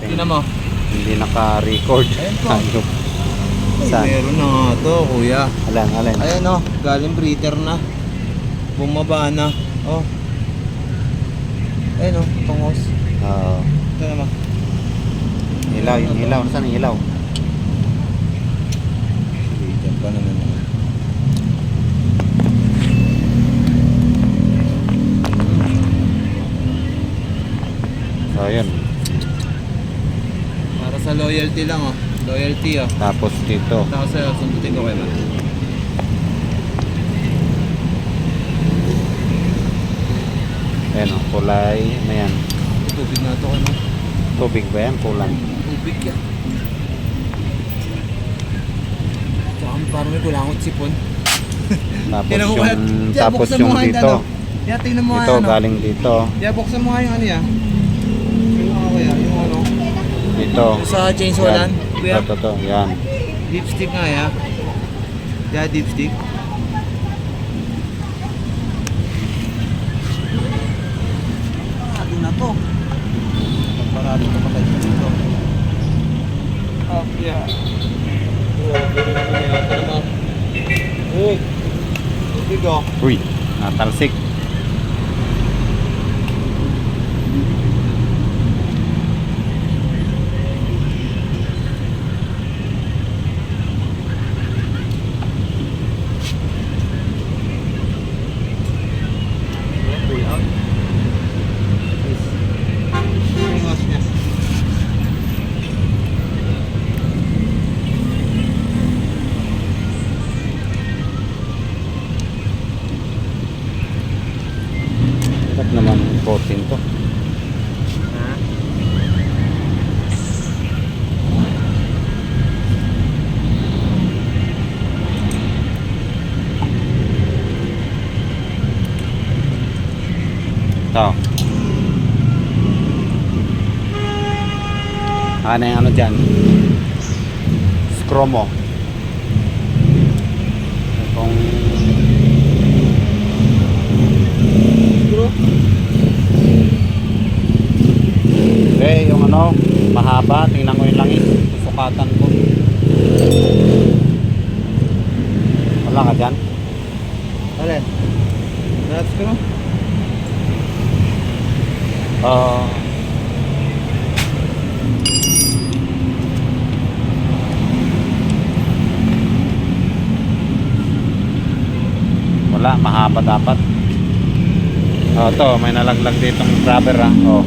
Tingnan mo. Hindi naka-record. Ayun po. Ayun. Ay, Saan? meron na nga to, kuya. Alin. Ayan o, galing breeder na. Bumaba na. Oh. Ayan o, tungos. Oo. Ito naman. Ilaw, yung ilaw. Nasaan yung ilaw? Breeder pa naman naman. So, yun. Para sa loyalty lang oh. Loyalty oh. Tapos dito. Tapos sa'yo, sundutin ko kayo man. Ayan o, kulay. Ano yan? Tubig na ito ano? Tubig ba yan? Kulang. Tubig yan. Tsaka parang may kulangot sipon. Tapos Tingnan mo yung, kaya- Tiya, tapos buksan mo yung nga yung dito. ano. Tiya, tingnan mo nga Ito, yung ano. galing dito. Tiya, buksan mo nga yung ano ya. Yung ano kaya, yung ano. Dito. Sa chainsaw lan. Kuya, Ito. Yan. dipstick nga ya. Tiya, dipstick. Parado na to. Parado to patay sa dito. Yeah. Uy! Tubig oh. Uy, natalsik. Pull out. Tingos niya. Sarap naman protein to. Ha? Ito. Ano yung ano dyan? Skromo. Itong Bro? yung ano, mahaba. Tingnan ko yung langis. Susukatan ko. Wala ka dyan? Alin? Nuts ko no? Wala, mahaba dapat. Ito, may nalaglag ditong grabber ah. Oh.